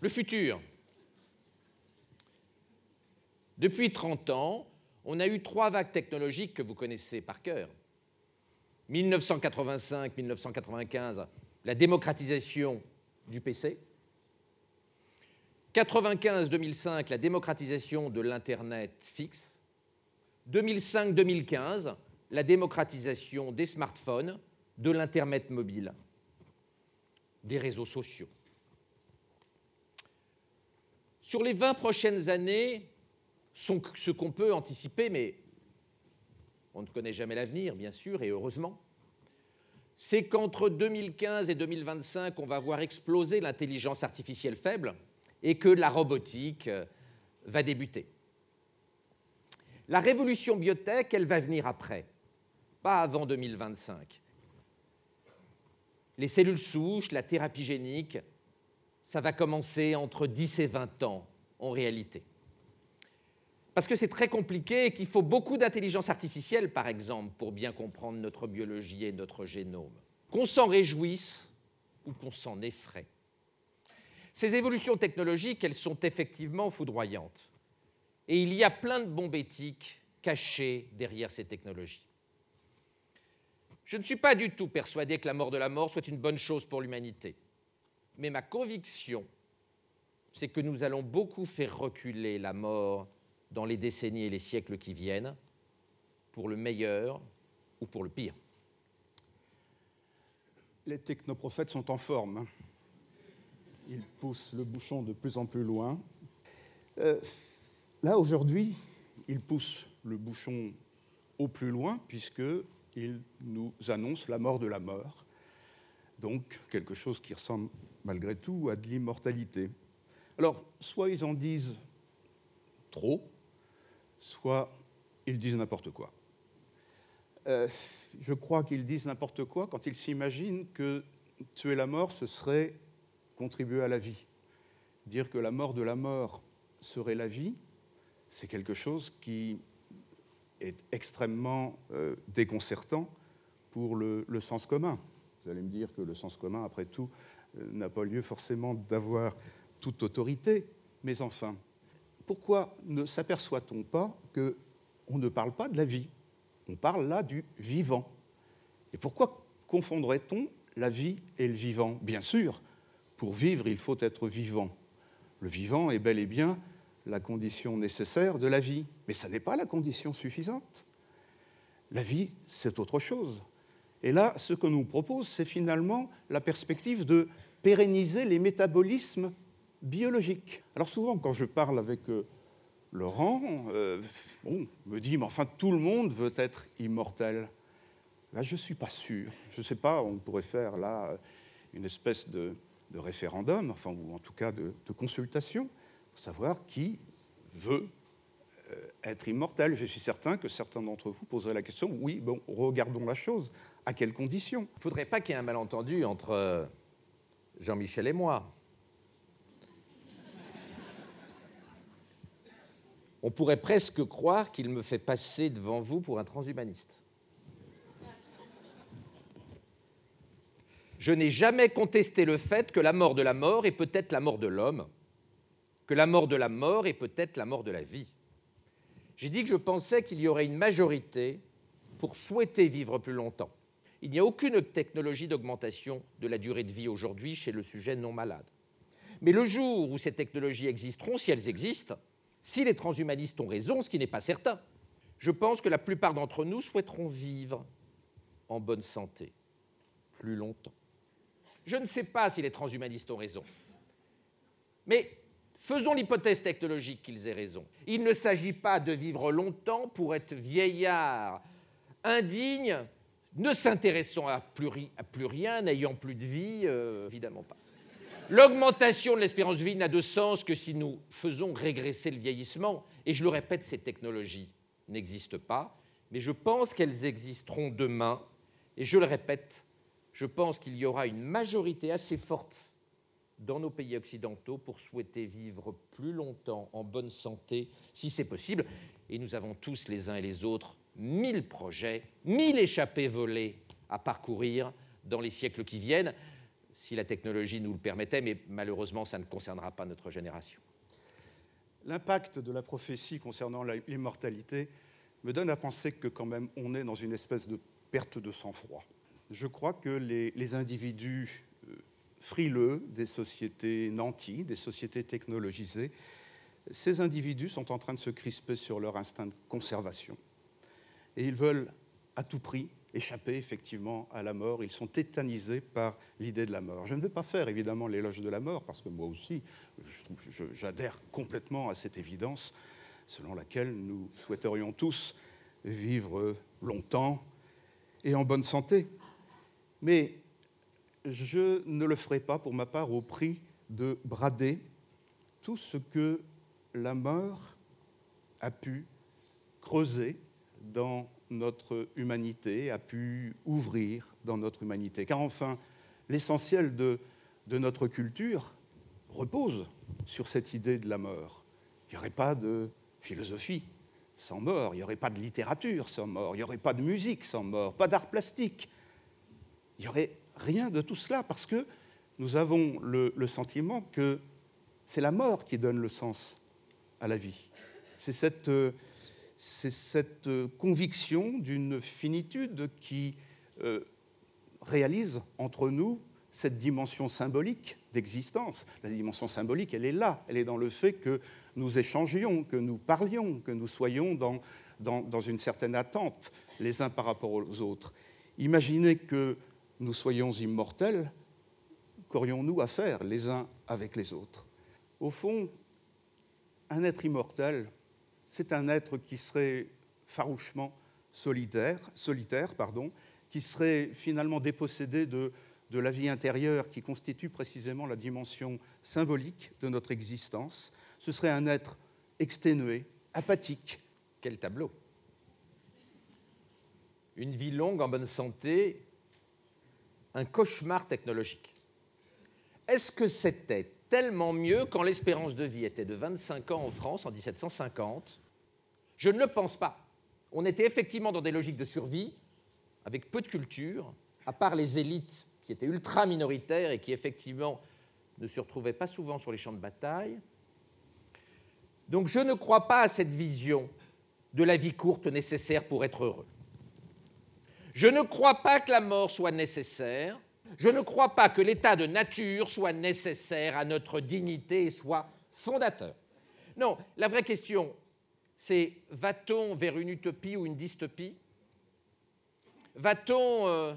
Le futur. Depuis 30 ans, on a eu 3 vagues technologiques que vous connaissez par cœur. 1985-1995, la démocratisation du PC. 95-2005, la démocratisation de l'Internet fixe. 2005-2015, la démocratisation des smartphones, de l'Internet mobile, des réseaux sociaux. Sur les 20 prochaines années, ce qu'on peut anticiper, mais on ne connaît jamais l'avenir, bien sûr, et heureusement, c'est qu'entre 2015 et 2025, on va voir exploser l'intelligence artificielle faible et que la robotique va débuter. La révolution biotech, elle va venir après, pas avant 2025. Les cellules souches, la thérapie génique, ça va commencer entre 10 et 20 ans, en réalité. Parce que c'est très compliqué et qu'il faut beaucoup d'intelligence artificielle, par exemple, pour bien comprendre notre biologie et notre génome. Qu'on s'en réjouisse ou qu'on s'en effraie. Ces évolutions technologiques, elles sont effectivement foudroyantes. Et il y a plein de bombes éthiques cachées derrière ces technologies. Je ne suis pas du tout persuadé que la mort de la mort soit une bonne chose pour l'humanité. Mais ma conviction, c'est que nous allons beaucoup faire reculer la mort dans les décennies et les siècles qui viennent, pour le meilleur ou pour le pire. Les technoprophètes sont en forme. Ils poussent le bouchon de plus en plus loin. Là, aujourd'hui, ils poussent le bouchon au plus loin, puisqu'ils nous annoncent la mort de la mort. Donc, quelque chose qui ressemble malgré tout à de l'immortalité. Alors, soit ils en disent trop, soit ils disent n'importe quoi. Je crois qu'ils disent n'importe quoi quand ils s'imaginent que tuer la mort, ce serait contribuer à la vie. Dire que la mort de la mort serait la vie, c'est quelque chose qui est extrêmement déconcertant pour le sens commun. Vous allez me dire que le sens commun, après tout, n'a pas lieu forcément d'avoir toute autorité, mais enfin, pourquoi ne s'aperçoit-on pas qu'on ne parle pas de la vie? On parle là du vivant. Et pourquoi confondrait-on la vie et le vivant? Bien sûr, pour vivre, il faut être vivant. Le vivant est bel et bien la condition nécessaire de la vie, mais ça n'est pas la condition suffisante. La vie, c'est autre chose. Et là, ce qu'on nous propose, c'est finalement la perspective de pérenniser les métabolismes biologiques. Alors souvent, quand je parle avec Laurent, on me dit, mais enfin, tout le monde veut être immortel. Là, je ne suis pas sûr. Je ne sais pas, on pourrait faire là une espèce de référendum, enfin, ou en tout cas de consultation, pour savoir qui veut être immortel. Je suis certain que certains d'entre vous poseraient la question, oui, bon, regardons la chose, à quelles conditions? Il ne faudrait pas qu'il y ait un malentendu entre Jean-Michel et moi. On pourrait presque croire qu'il me fait passer devant vous pour un transhumaniste. Je n'ai jamais contesté le fait que la mort de la mort est peut-être la mort de l'homme, que la mort de la mort est peut-être la mort de la vie. J'ai dit que je pensais qu'il y aurait une majorité pour souhaiter vivre plus longtemps. Il n'y a aucune technologie d'augmentation de la durée de vie aujourd'hui chez le sujet non malade. Mais le jour où ces technologies existeront, si elles existent, si les transhumanistes ont raison, ce qui n'est pas certain, je pense que la plupart d'entre nous souhaiteront vivre en bonne santé plus longtemps. Je ne sais pas si les transhumanistes ont raison, mais faisons l'hypothèse technologique qu'ils aient raison. Il ne s'agit pas de vivre longtemps pour être vieillard, indigne, ne s'intéressant à plus rien, n'ayant plus de vie, évidemment pas. L'augmentation de l'espérance de vie n'a de sens que si nous faisons régresser le vieillissement. Et je le répète, ces technologies n'existent pas, mais je pense qu'elles existeront demain. Et je le répète, je pense qu'il y aura une majorité assez forte dans nos pays occidentaux pour souhaiter vivre plus longtemps en bonne santé, si c'est possible. Et nous avons tous, les uns et les autres, 1000 projets, 1000 échappées volées à parcourir dans les siècles qui viennent. si la technologie nous le permettait, mais malheureusement, ça ne concernera pas notre génération. L'impact de la prophétie concernant l'immortalité me donne à penser que quand même on est dans une espèce de perte de sang-froid. Je crois que les individus frileux des sociétés nanties, des sociétés technologisées, ces individus sont en train de se crisper sur leur instinct de conservation. Et ils veulent à tout prix échapper effectivement à la mort. Ils sont tétanisés par l'idée de la mort. Je ne veux pas faire évidemment l'éloge de la mort, parce que moi aussi, j'adhère complètement à cette évidence selon laquelle nous souhaiterions tous vivre longtemps et en bonne santé. Mais je ne le ferai pas pour ma part au prix de brader tout ce que la mort a pu creuser dans notre humanité, a pu ouvrir dans notre humanité. Car enfin, l'essentiel de notre culture repose sur cette idée de la mort. Il n'y aurait pas de philosophie sans mort, il n'y aurait pas de littérature sans mort, il n'y aurait pas de musique sans mort, pas d'art plastique. Il n'y aurait rien de tout cela, parce que nous avons le sentiment que c'est la mort qui donne le sens à la vie. C'est cette conviction d'une finitude qui réalise entre nous cette dimension symbolique d'existence. La dimension symbolique, elle est là, elle est dans le fait que nous échangions, que nous parlions, que nous soyons dans une certaine attente les uns par rapport aux autres. Imaginez que nous soyons immortels, qu'aurions-nous à faire les uns avec les autres? Au fond, un être immortel, c'est un être qui serait farouchement solitaire, qui serait finalement dépossédé de la vie intérieure qui constitue précisément la dimension symbolique de notre existence. Ce serait un être exténué, apathique. Quel tableau! Une vie longue en bonne santé, un cauchemar technologique. Est-ce que c'était tellement mieux quand l'espérance de vie était de 25 ans en France en 1750? Je ne le pense pas. On était effectivement dans des logiques de survie, avec peu de culture, à part les élites qui étaient ultra minoritaires et qui effectivement ne se retrouvaient pas souvent sur les champs de bataille. Donc je ne crois pas à cette vision de la vie courte nécessaire pour être heureux. Je ne crois pas que la mort soit nécessaire. Je ne crois pas que l'état de nature soit nécessaire à notre dignité et soit fondateur. Non, la vraie question, c'est va-t-on vers une utopie ou une dystopie? Va-t-on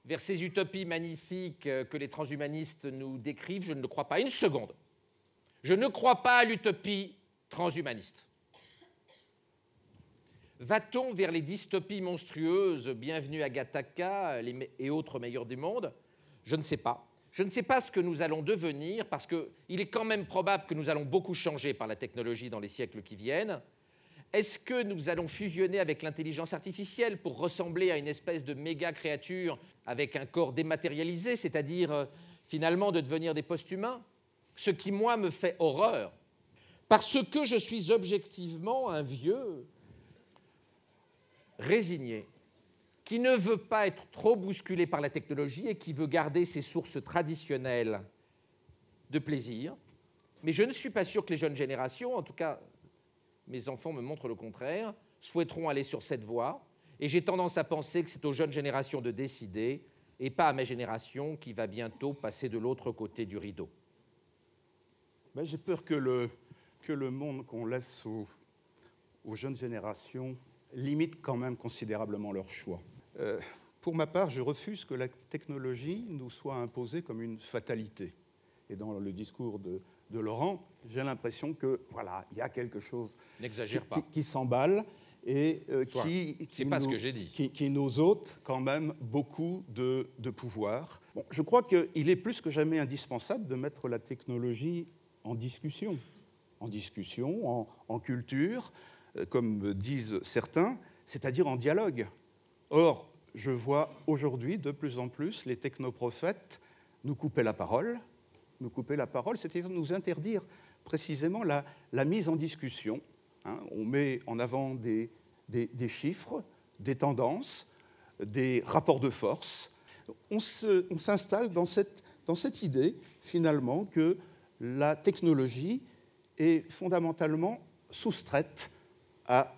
vers ces utopies magnifiques que les transhumanistes nous décrivent? Je ne le crois pas une seconde. Je ne crois pas à l'utopie transhumaniste. Va-t-on vers les dystopies monstrueuses, bienvenue à Gattaca et autres meilleurs du monde? Je ne sais pas. Je ne sais pas ce que nous allons devenir, parce qu'il est quand même probable que nous allons beaucoup changer par la technologie dans les siècles qui viennent. Est-ce que nous allons fusionner avec l'intelligence artificielle pour ressembler à une espèce de méga-créature avec un corps dématérialisé, c'est-à-dire finalement de devenir des post-humains? Ce qui, moi, me fait horreur, parce que je suis objectivement un vieux résigné, qui ne veut pas être trop bousculé par la technologie et qui veut garder ses sources traditionnelles de plaisir. Mais je ne suis pas sûr que les jeunes générations, en tout cas mes enfants me montrent le contraire, souhaiteront aller sur cette voie. Et j'ai tendance à penser que c'est aux jeunes générations de décider et pas à ma génération qui va bientôt passer de l'autre côté du rideau. Ben, j'ai peur que le monde qu'on laisse aux jeunes générations limite quand même considérablement leur choix. Pour ma part, je refuse que la technologie nous soit imposée comme une fatalité. Et dans le discours de Laurent, j'ai l'impression que voilà, il y a quelque chose qui s'emballe et qui nous ôte quand même beaucoup de pouvoir. Bon, je crois qu'il est plus que jamais indispensable de mettre la technologie en discussion, en culture, comme disent certains, c'est-à-dire en dialogue. Or, je vois aujourd'hui de plus en plus les technoprophètes nous couper la parole, c'est-à-dire nous interdire précisément la mise en discussion. On met en avant des chiffres, des tendances, des rapports de force. On s'installe dans cette dans cette idée, finalement, que la technologie est fondamentalement soustraite à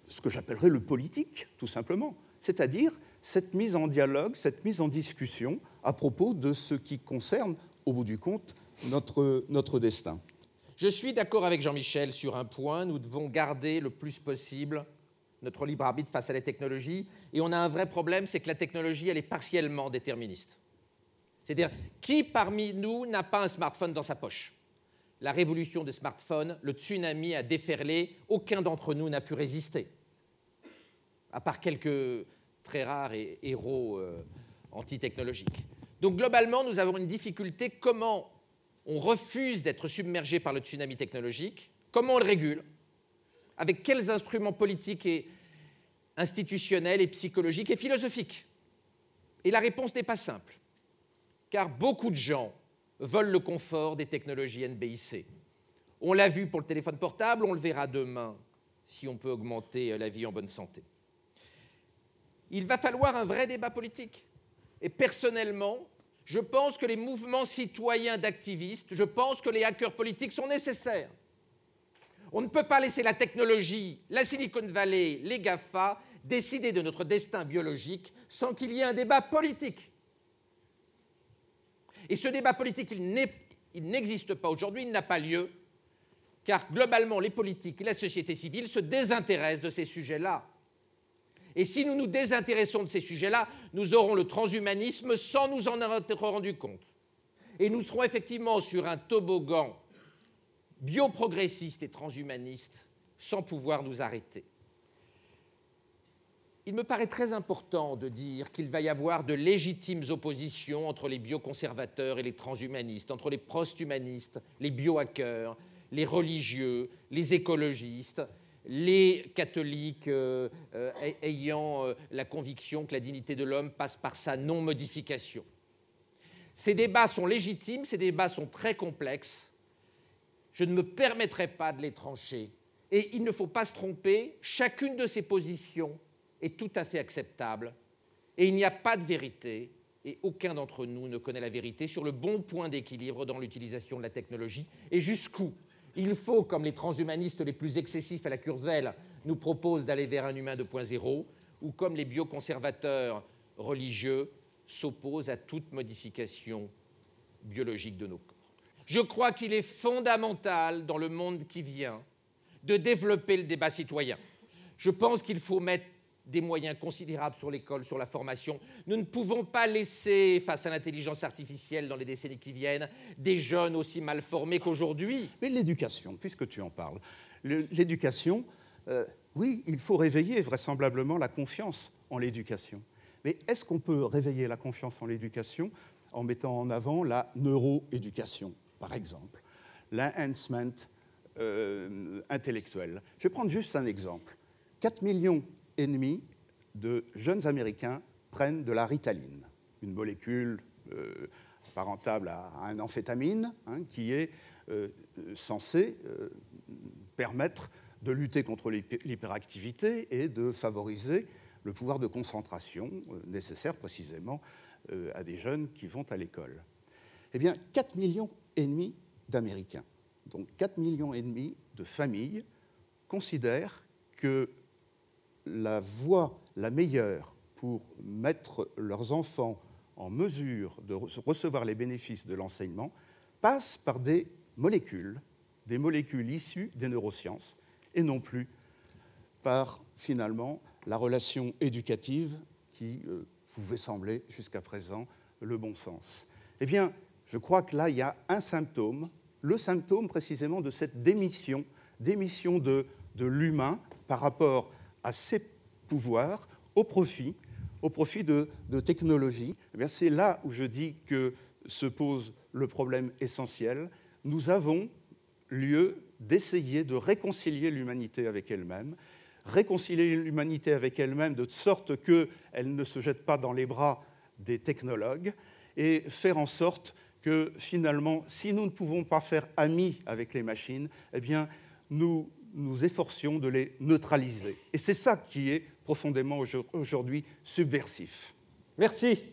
ce que j'appellerais le politique, tout simplement, c'est-à-dire cette mise en dialogue, cette mise en discussion à propos de ce qui concerne, au bout du compte, notre destin. Je suis d'accord avec Jean-Michel sur un point, nous devons garder le plus possible notre libre arbitre face à la technologie, et on a un vrai problème, c'est que la technologie, elle est partiellement déterministe. C'est-à-dire, qui parmi nous n'a pas un smartphone dans sa poche? La révolution des smartphones, le tsunami a déferlé, aucun d'entre nous n'a pu résister, à part quelques très rares héros anti-technologiques. Donc globalement, nous avons une difficulté. Comment on refuse d'être submergé par le tsunami technologique? Comment on le régule? Avec quels instruments politiques et institutionnels et psychologiques et philosophiques? Et la réponse n'est pas simple, car beaucoup de gens veulent le confort des technologies NBIC. On l'a vu pour le téléphone portable, on le verra demain si on peut augmenter la vie en bonne santé. Il va falloir un vrai débat politique. Et personnellement, je pense que les mouvements citoyens d'activistes, je pense que les hackers politiques sont nécessaires. On ne peut pas laisser la technologie, la Silicon Valley, les GAFA décider de notre destin biologique sans qu'il y ait un débat politique. Et ce débat politique, il n'existe pas aujourd'hui, il n'a pas lieu, car globalement, les politiques et la société civile se désintéressent de ces sujets-là. Et si nous nous désintéressons de ces sujets-là, nous aurons le transhumanisme sans nous en être rendu compte. Et nous serons effectivement sur un toboggan bioprogressiste et transhumaniste sans pouvoir nous arrêter. Il me paraît très important de dire qu'il va y avoir de légitimes oppositions entre les bioconservateurs et les transhumanistes, entre les post-humanistes, les biohackers, les religieux, les écologistes, les catholiques ayant la conviction que la dignité de l'homme passe par sa non-modification. Ces débats sont légitimes, ces débats sont très complexes. Je ne me permettrai pas de les trancher. Et il ne faut pas se tromper, chacune de ces positions est tout à fait acceptable. Et il n'y a pas de vérité, et aucun d'entre nous ne connaît la vérité sur le bon point d'équilibre dans l'utilisation de la technologie et jusqu'où il faut, comme les transhumanistes les plus excessifs à la Kurzweil nous proposent d'aller vers un humain 2.0, ou comme les bioconservateurs religieux s'opposent à toute modification biologique de nos corps. Je crois qu'il est fondamental, dans le monde qui vient, de développer le débat citoyen. Je pense qu'il faut mettre des moyens considérables sur l'école, sur la formation. Nous ne pouvons pas laisser, face à l'intelligence artificielle dans les décennies qui viennent, des jeunes aussi mal formés qu'aujourd'hui. Mais l'éducation, puisque tu en parles, l'éducation, oui, il faut réveiller vraisemblablement la confiance en l'éducation. Mais est-ce qu'on peut réveiller la confiance en l'éducation en mettant en avant la neuroéducation, par exemple, l'enhancement intellectuel? Je vais prendre juste un exemple. 4,5 millions de jeunes Américains prennent de la Ritaline, une molécule apparentable à une amphétamine qui est censée permettre de lutter contre l'hyperactivité et de favoriser le pouvoir de concentration nécessaire précisément à des jeunes qui vont à l'école. Eh bien, 4,5 millions d'Américains, donc 4,5 millions de familles, considèrent que la voie la meilleure pour mettre leurs enfants en mesure de recevoir les bénéfices de l'enseignement passe par des molécules issues des neurosciences, et non plus par, finalement, la relation éducative qui pouvait sembler, jusqu'à présent, le bon sens. Eh bien, je crois que là, il y a un symptôme, le symptôme précisément de cette démission de l'humain par rapport à ses pouvoirs au profit de technologies. Eh bien, c'est là où je dis que se pose le problème essentiel. Nous avons lieu d'essayer de réconcilier l'humanité avec elle-même, de sorte qu'elle ne se jette pas dans les bras des technologues, et faire en sorte que, finalement, si nous ne pouvons pas faire amis avec les machines, eh bien, nous efforcions de les neutraliser. Et c'est ça qui est profondément aujourd'hui subversif. Merci.